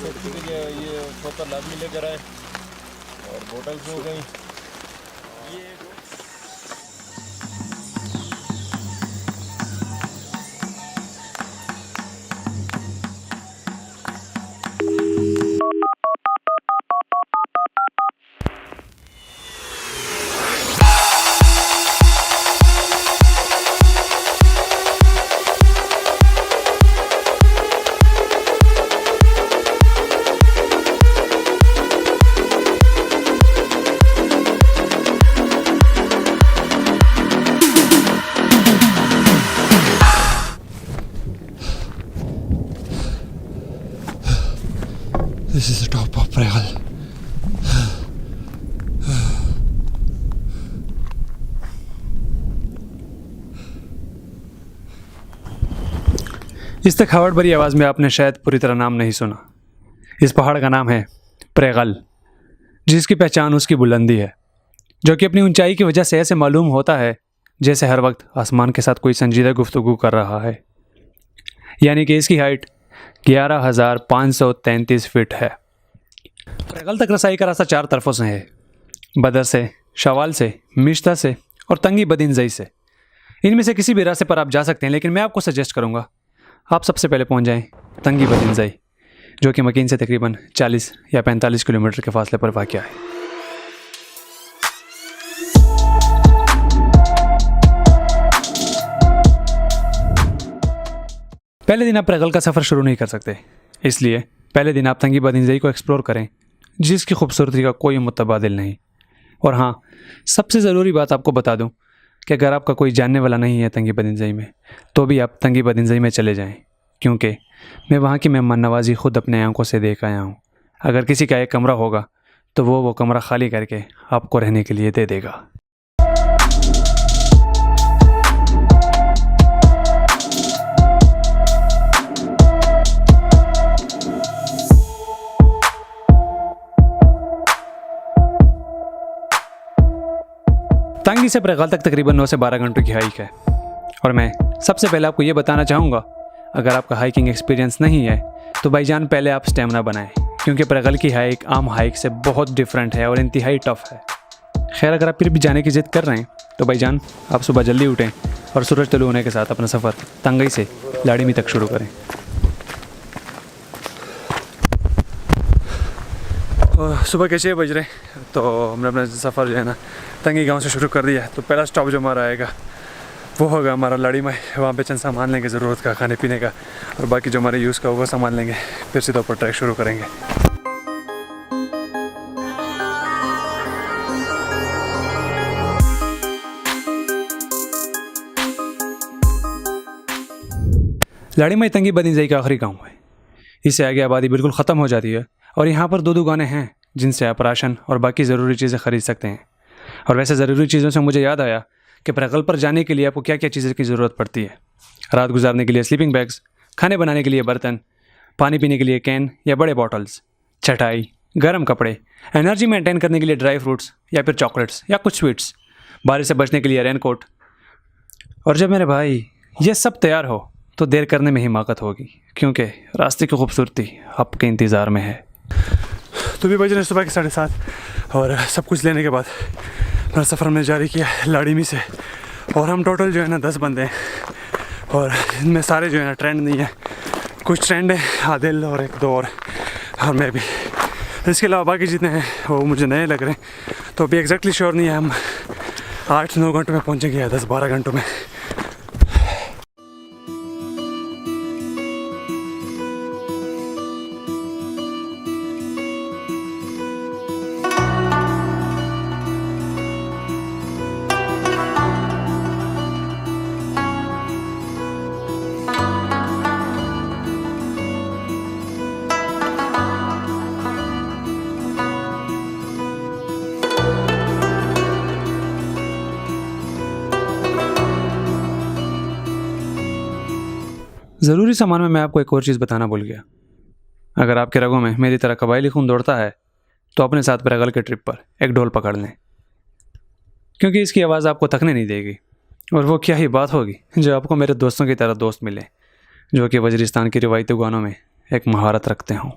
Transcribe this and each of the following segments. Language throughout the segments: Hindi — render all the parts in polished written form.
सेफ्टी के लिए ये छोटा लाजमी लेकर आए और बोतल्स हो गई। ये This is the top of Pregal. इस थकावट भरी आवाज़ में आपने शायद पूरी तरह नाम नहीं सुना। इस पहाड़ का नाम है प्रेगल, जिसकी पहचान उसकी बुलंदी है, जो कि अपनी ऊंचाई की वजह से ऐसे मालूम होता है जैसे हर वक्त आसमान के साथ कोई संजीदा गुफ्तगू कर रहा है। यानी कि इसकी हाइट 11,533 फीट है। प्रेगल तक रसाई का रास्ता चार तरफों से है, बदर से, शवाल से, मिश्ता से और तंगी बदिनजई से। इनमें से किसी भी रास्ते पर आप जा सकते हैं, लेकिन मैं आपको सजेस्ट करूंगा आप सबसे पहले पहुंच जाएं तंगी बदिनजई, जो कि मकीन से तकरीबन 40 या 45 किलोमीटर के फासले पर वाक़या है। पहले दिन आप प्रेगल का सफ़र शुरू नहीं कर सकते, इसलिए पहले दिन आप तंगी बदिनजई को एक्सप्लोर करें, जिसकी खूबसूरती का कोई मुतबादिल नहीं। और हाँ, सबसे ज़रूरी बात आपको बता दूं कि अगर आपका कोई जानने वाला नहीं है तंगी बदिनजई में, तो भी आप तंगी बदिनजई में चले जाएं, क्योंकि मैं वहाँ की मेहमान नवाजी खुद अपने आंखों से देख आया हूँ। अगर किसी का एक कमरा होगा तो वो कमरा खाली करके आपको रहने के लिए दे देगा। तंगी से प्रेगल तक तकरीबन 9 से 12 घंटों की हाइक है। और मैं सबसे पहले आपको ये बताना चाहूँगा, अगर आपका हाइकिंग एक्सपीरियंस नहीं है तो भाईजान पहले आप स्टेमिना बनाएं, क्योंकि प्रेगल की हाइक आम हाइक से बहुत डिफरेंट है और इंतहाई टफ है। खैर, अगर आप फिर भी जाने की ज़िद कर रहे हैं तो भाईजान आप सुबह जल्दी उठें और सूरज तुलू होने के साथ अपना सफ़र तंगई से लाड़ीमी तक शुरू करें। सुबह के 6 बज रहे तो हमने अपना सफ़र जो है ना तंगी गांव से शुरू कर दिया। तो पहला स्टॉप जो हमारा आएगा वो होगा हमारा लाड़ीमाई। वहाँ पे चंद सामान लेंगे ज़रूरत का, खाने पीने का, और बाकी जो हमारे यूज़ का वो सामान लेंगे, फिर सीधा ऊपर ट्रैक शुरू करेंगे। लाड़ीमाई तंगी बदिनजई का आखिरी गाँव है। इससे आगे आबादी बिल्कुल ख़त्म हो जाती है और यहाँ पर दो दुकानें हैं जिनसे आप राशन और बाकी ज़रूरी चीज़ें ख़रीद सकते हैं। और वैसे ज़रूरी चीज़ों से मुझे याद आया कि प्रेगल पर जाने के लिए आपको क्या क्या चीज़ों की ज़रूरत पड़ती है। रात गुजारने के लिए स्लीपिंग बैग्स, खाने बनाने के लिए बर्तन, पानी पीने के लिए कैन या बड़े बॉटल्स, चटाई, गर्म कपड़े, एनर्जी मेंटेन करने के लिए ड्राई फ्रूट्स या फिर चॉकलेट्स या कुछ स्वीट्स, बारिश से बचने के लिए रेनकोट। और जब मेरे भाई ये सब तैयार हो तो देर करने में हिमाकत होगी, क्योंकि रास्ते की खूबसूरती आपके इंतज़ार में है। तो भी बज रहे सुबह के 7:30 और सब कुछ लेने के बाद मेरा सफ़र हमने जारी किया लाड़ीमी से। और हम टोटल जो है ना 10 बंदे हैं, और इनमें सारे जो है ना ट्रेंड नहीं है, कुछ ट्रेंड है, आदिल और एक दो और मैं भी। इसके अलावा बाकी जितने हैं वो मुझे नए लग रहे हैं। तो अभी एग्जैक्टली श्योर नहीं है हम 8-9 घंटों में पहुँचेंगे या 10-12 घंटों में। ज़रूरी सामान में मैं आपको एक और चीज़ बताना भूल गया। अगर आपके रगों में मेरी तरह कबायली खून दौड़ता है तो अपने साथ प्रेगल के ट्रिप पर एक ढोल पकड़ लें, क्योंकि इसकी आवाज़ आपको थकने नहीं देगी। और वो क्या ही बात होगी जो आपको मेरे दोस्तों की तरह दोस्त मिले, जो कि वज़ीरिस्तान की रिवायती गानों में एक महारत रखते हों।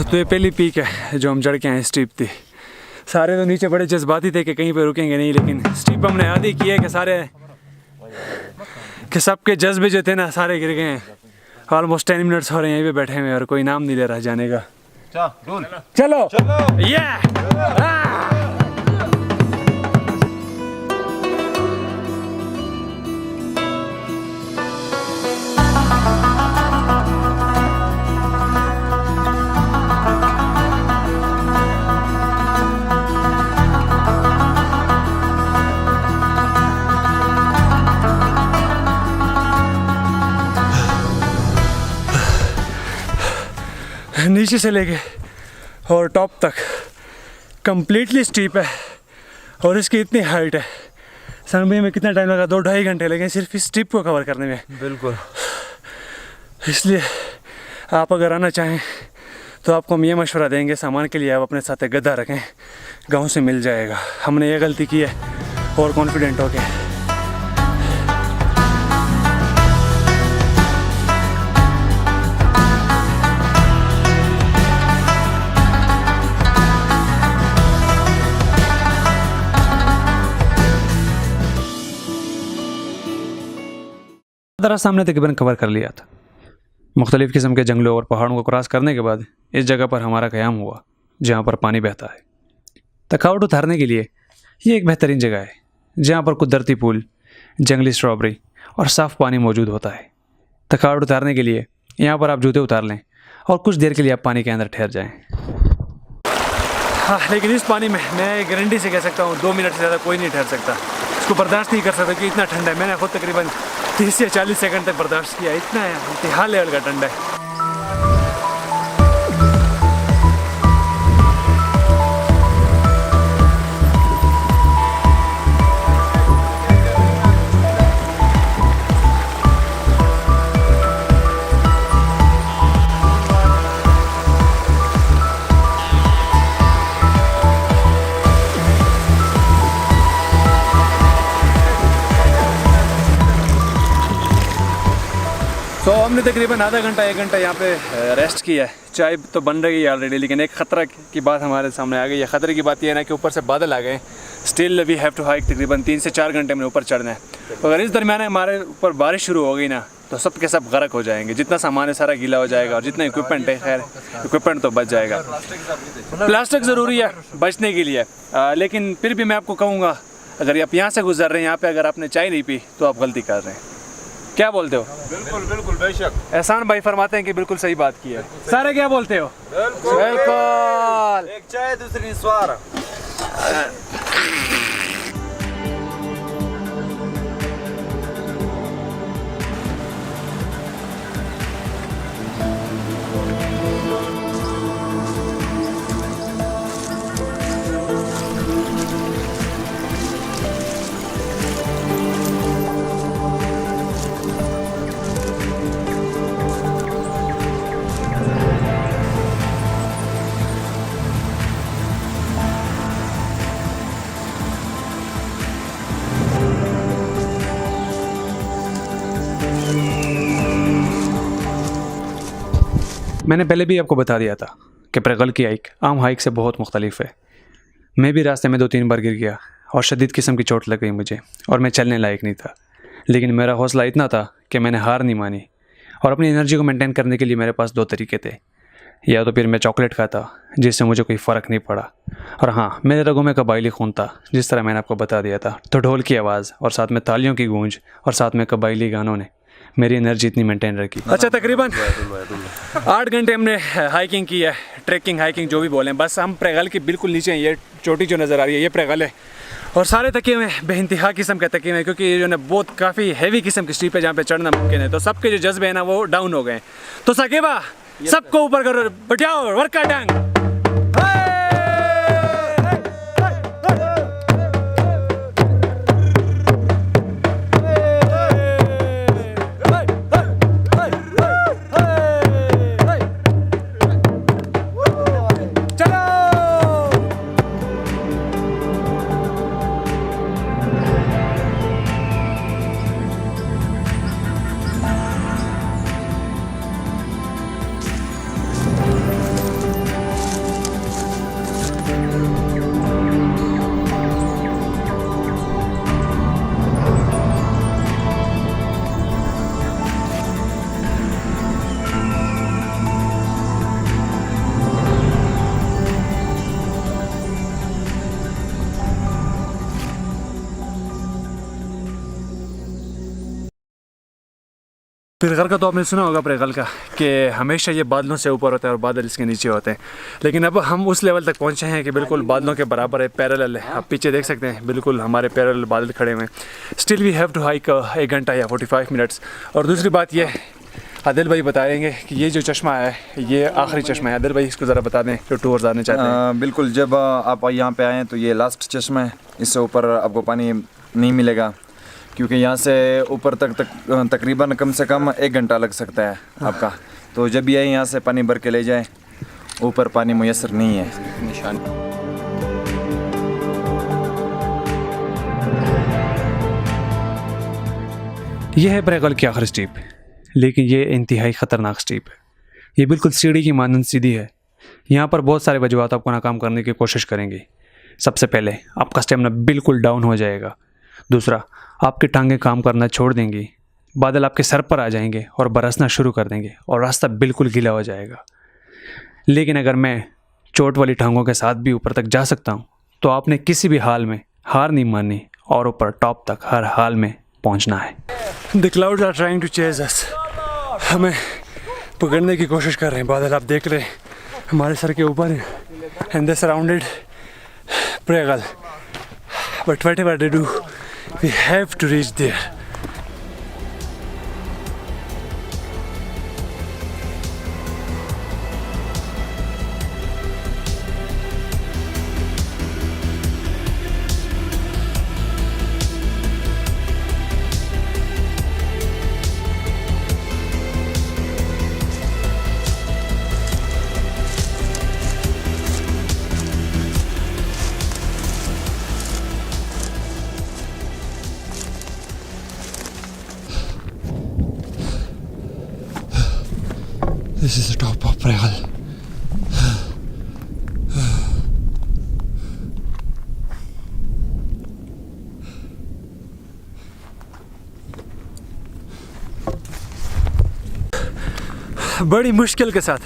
तो ये पहली पीक है जो हम चढ़ के आए, स्टीप थी। सारे तो नीचे बड़े जज्बाती थे कि कहीं पे रुकेंगे नहीं, लेकिन स्टीप हमने आधी की है कि सबके जज्बे जो थे ना सारे गिर गए हैं। ऑलमोस्ट 10 मिनट्स हो रहे हैं यहीं पे बैठे हुए और कोई नाम नहीं ले रहा जाने का। चलो नीचे से लेके और टॉप तक कम्प्लीटली स्टीप है और इसकी इतनी हाइट है। सनबी में कितना टाइम लगा? 2-2.5 घंटे लगे सिर्फ इस स्टीप को कवर करने में। बिल्कुल। इसलिए आप अगर आना चाहें तो आपको हम ये मशवरा देंगे, सामान के लिए आप अपने साथ एक गद्दा रखें, गाँव से मिल जाएगा। हमने ये गलती की है और कॉन्फिडेंट हो के। रास्ता हमने तकरीबन कवर कर लिया था। मुख्तलिफ़ किस्म के जंगलों और पहाड़ों को क्रॉस करने के बाद इस जगह पर हमारा क़याम हुआ जहाँ पर पानी बहता है। थकावट उतारने के लिए ये एक बेहतरीन जगह है जहाँ पर कुदरती फूल, जंगली स्ट्रॉबेरी और साफ़ पानी मौजूद होता है। थकावट उतारने के लिए यहाँ पर आप जूते उतार लें और कुछ देर के लिए आप पानी के अंदर ठहर जाएँ। हाँ, लेकिन इस पानी में मैं गारंटी से कह सकता हूँ 2 मिनट से ज़्यादा कोई नहीं ठहर सकता। इसको बर्दाश्त नहीं कर सकता कि इतना ठंडा है। मैंने खुद तकरीबन 30 या 40 सेकंड तक बर्दाश्त किया। इतना इंतहा लेवल का ठंडा है। तो हमने तकरीबन आधा घंटा 1 घंटा यहाँ पे रेस्ट किया है। चाय तो बन रही है ऑलरेडी, लेकिन एक ख़तरा की बात हमारे सामने आ गई है। ख़तरे की बात यह है ना कि ऊपर से बादल आ गए। Still we have to hike. तकरीबन 3 से 4 घंटे में ऊपर चढ़ना है। तो अगर इस दरमियान हमारे ऊपर बारिश शुरू हो गई ना तो सब के सब गर्क हो जाएंगे। जितना सामान है सारा गीला हो जाएगा और जितना इक्विपमेंट है, खैर इक्विपमेंट तो बच जाएगा। प्लास्टिक ज़रूरी है बचने के लिए, लेकिन फिर भी मैं आपको कहूँगा अगर आप यहाँ से गुजर रहे हैं, यहाँ पे अगर आपने चाय नहीं पी तो आप गलती कर रहे हैं। क्या बोलते हो? बिल्कुल बिल्कुल बेशक। एहसान भाई फरमाते हैं कि बिल्कुल सही बात की है। सारे क्या बोलते हो? बिल्कुल। एक चाय दूसरी स्वार। मैंने पहले भी आपको बता दिया था कि प्रगल की हाइक आम हाइक से बहुत मुख्तलिफ है। मैं भी रास्ते में 2-3 बार गिर गया और शदीद किस्म की चोट लग गई मुझे और मैं चलने लायक नहीं था। लेकिन मेरा हौसला इतना था कि मैंने हार नहीं मानी और अपनी एनर्जी को मेंटेन करने के लिए मेरे पास 2 तरीके थे। या तो फिर मैं चॉकलेट खाता जिससे मुझे कोई फ़र्क नहीं पड़ा, और हाँ, मेरे रगों में कबायली खून था जिस तरह मैंने आपको बता दिया था। तो ढोल की आवाज़ और साथ में तालियों की गूंज और साथ में कबायली गानों ने मेरी एनर्जी इतनी मेंटेन रखी। अच्छा, तकरीबन 8 घंटे हमने हाइकिंग की है, ट्रैकिंग हाइकिंग जो भी बोलें। बस हम प्रगल के बिल्कुल नीचे हैं। ये चोटी जो नज़र आ रही है ये प्रगल है और सारे तकिए में बेइंतहा किस्म के तकिए में, क्योंकि ये जो है बहुत काफ़ी हैवी किस्म की स्टीप है जहाँ पे चढ़ना मुमकिन है। तो सबके जो जज्बे हैं ना वो डाउन हो गए। तो साकिबा सबको ऊपर करो, बचाओ वर्का डांग। प्रेगल का तो आपने सुना होगा, प्रेगल का, कि हमेशा ये बादलों से ऊपर होता है और बादल इसके नीचे होते हैं। लेकिन अब हम उस लेवल तक पहुंचे हैं कि बिल्कुल बादलों के बराबर है, पैरेलल है। आप पीछे देख सकते हैं, बिल्कुल हमारे पैरेलल बादल खड़े हुए हैं। Still we have to hike 1 घंटा या 45 मिनट्स। और दूसरी बात ये, आदिल भाई बताएंगे कि ये जो चश्मा है ये आखिरी चश्मा है। आदिल भाई इसको ज़रा बता दें जो टूर्स आने चाहते हैं। बिल्कुल, जब आप यहाँ पे आएँ तो ये लास्ट चश्मा है, इससे ऊपर आपको पानी नहीं मिलेगा, क्योंकि यहाँ से ऊपर तकरीबन कम से कम 1 घंटा लग सकता है आपका। तो जब भी आए यहाँ से पानी भर के ले जाएं, ऊपर पानी मुयस्सर नहीं है। निशान यह है प्रेगल की आखिरी स्टीप, लेकिन ये इंतहाई ख़तरनाक स्टीप है। ये बिल्कुल सीढ़ी की मानंद सीधी है। यहाँ पर बहुत सारे वजूहत आपको नाकाम करने की कोशिश करेंगी। सबसे पहले आपका स्टेमिना बिल्कुल डाउन हो जाएगा। दूसरा, आपकी टांगें काम करना छोड़ देंगी। बादल आपके सर पर आ जाएंगे और बरसना शुरू कर देंगे और रास्ता बिल्कुल गीला हो जाएगा। लेकिन अगर मैं चोट वाली टांगों के साथ भी ऊपर तक जा सकता हूँ, तो आपने किसी भी हाल में हार नहीं माननी और ऊपर टॉप तक हर हाल में पहुँचना है। The clouds are trying to chase us. हमें पकड़ने की कोशिश कर रहे हैं। बादल आप देख रहे हैं हमारे सर के ऊपर हैं, एंड दे सराउंडेड प्रेगल, but whatever they do we have to reach there. This is the top of Pregal. बड़ी मुश्किल के साथ,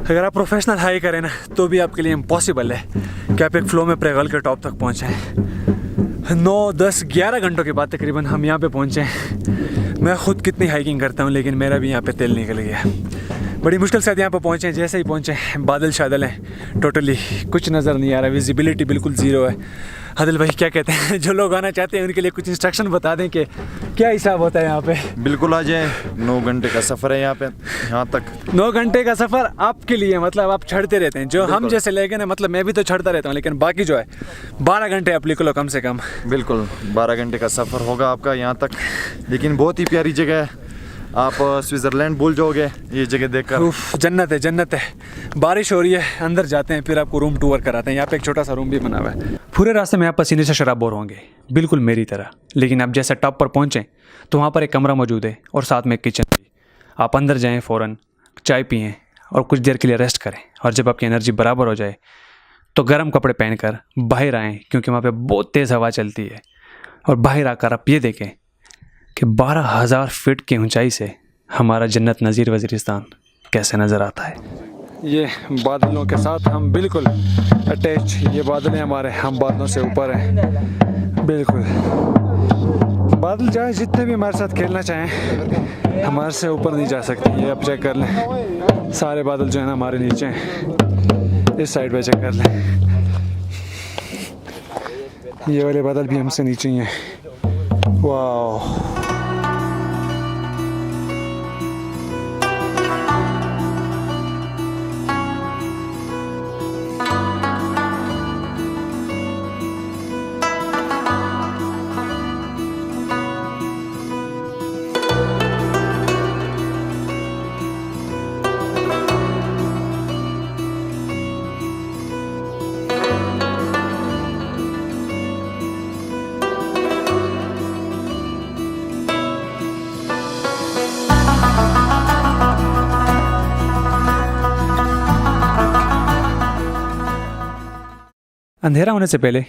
अगर आप प्रोफेशनल हाई करें ना, तो भी आपके लिए इम्पॉसिबल है कि आप एक फ्लो में प्रेगल के टॉप तक पहुँचें। 9, 10, 11 घंटों के बाद तकरीबन हम यहाँ पे पहुँचे हैं। मैं ख़ुद कितनी हाइकिंग करता हूँ, लेकिन मेरा भी यहाँ पे तेल निकल गया। बड़ी मुश्किल से यहाँ पर पहुँचे। जैसे ही पहुँचे बादल शादल हैं, टोटली कुछ नज़र नहीं आ रहा, विजिबिलिटी बिल्कुल ज़ीरो है। आदिल भाई क्या कहते हैं, जो लोग आना चाहते हैं उनके लिए कुछ इंस्ट्रक्शन बता दें कि क्या हिसाब होता है यहाँ पे। बिल्कुल आ जाए, 9 घंटे का सफ़र है यहाँ पे, यहाँ तक 9 घंटे का सफ़र आपके लिए, मतलब आप चढ़ते रहते हैं। जो हम जैसे लेके ना, मतलब मैं भी तो चढ़ता रहता हूँ, लेकिन बाकी जो है 12 घंटे आप लिख लो कम से कम। बिल्कुल 12 घंटे का सफ़र होगा आपका यहाँ तक, लेकिन बहुत ही प्यारी जगह है। आप स्विट्ज़रलैंड भूल जाओगे ये जगह देखकर। उफ, जन्नत है, जन्नत है। बारिश हो रही है, अंदर जाते हैं, फिर आपको रूम टूर कराते हैं। यहाँ पे एक छोटा सा रूम भी बना हुआ है। पूरे रास्ते में आप पसीने से शराबोर होंगे, बिल्कुल मेरी तरह। लेकिन आप जैसे टॉप पर पहुँचें तो वहाँ पर एक कमरा मौजूद है और साथ में एक किचन भी। आप अंदर जाएँ, फ़ौरन चाय पिएँ और कुछ देर के लिए रेस्ट करें। और जब आपकी एनर्जी बराबर हो जाए तो गर्म कपड़े पहनकर बाहर आएँ, क्योंकि वहाँ पर बहुत तेज़ हवा चलती है। और बाहर आकर आप ये देखें कि 12,000 फीट की ऊंचाई से हमारा जन्नत नज़ीर वज़ीरिस्तान कैसे नज़र आता है। ये बादलों के साथ हम बिल्कुल अटैच, ये बादलें हमारे, हम बादलों से ऊपर हैं बिल्कुल। बादल चाहे जितने भी हमारे साथ खेलना चाहें, हमारे से ऊपर नहीं जा सकते। ये आप चेक कर लें, सारे बादल जो है ना हमारे नीचे हैं। इस साइड पे चेक कर लें, ये वाले बादल भी हमसे नीचे ही हैं। वाह, अंधेरा होने से पहले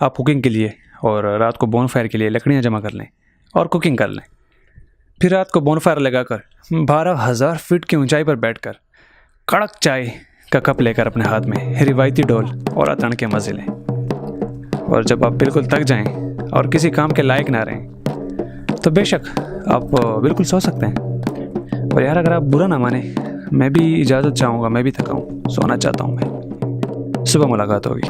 आप कुकिंग के लिए और रात को बोनफायर के लिए लकड़ियाँ जमा कर लें और कुकिंग कर लें। फिर रात को बोनफायर लगाकर 12,000 फीट की ऊंचाई पर बैठकर कड़क चाय का कप लेकर अपने हाथ में रिवायती ढोल और अतरण के मज़े लें। और जब आप बिल्कुल थक जाएं और किसी काम के लायक ना रहें, तो बेशक आप बिल्कुल सो सकते हैं। और यार अगर आप बुरा ना माने, मैं भी इजाज़त चाहूँगा, मैं भी थका हूँ, सोना चाहता हूँ मैं। सुबह मुलाकात होगी।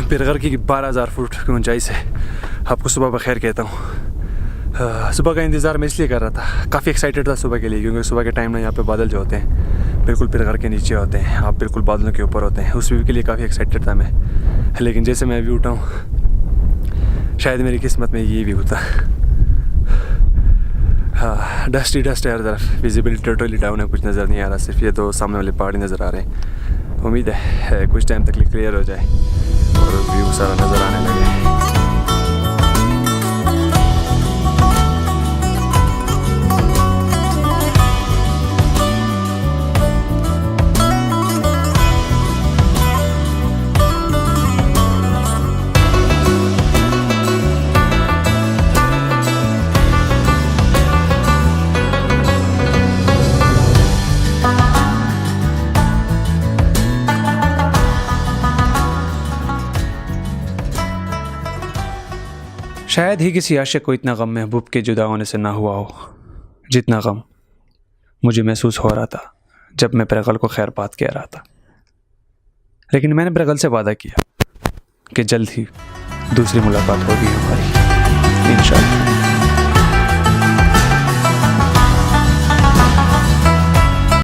पिरगर की 12,000 फुट की ऊंचाई से आपको सुबह बखैर कहता हूँ। सुबह का इंतज़ार मैं इसलिए कर रहा था, काफ़ी एक्साइटेड था सुबह के लिए, क्योंकि सुबह के टाइम में यहाँ पे बादल जो होते हैं बिल्कुल पिरगर के नीचे होते हैं, आप बिल्कुल बादलों के ऊपर होते हैं। उस व्यू के लिए काफ़ी एक्साइटेड था मैं, लेकिन जैसे मैं अभी उठा हूँ, शायद मेरी किस्मत में ये व्यू था। हाँ, डस्ट है हर तरफ, विजिबिलिटी टोटली डाउन है, कुछ नज़र नहीं आ रहा, सिर्फ ये तो सामने वाले पहाड़ी नज़र आ रहे हैं। उम्मीद है कुछ टाइम तक क्लियर हो जाए और व्यू सारा नज़र आने लगे। शायद ही किसी आशिक को इतना गम महबूब के जुदा होने से ना हुआ हो जितना गम मुझे महसूस हो रहा था जब मैं प्रगल को खैर बात कह रहा था। लेकिन मैंने प्रगल से वादा किया कि जल्द ही दूसरी मुलाकात होगी हमारी, इंशाअल्लाह।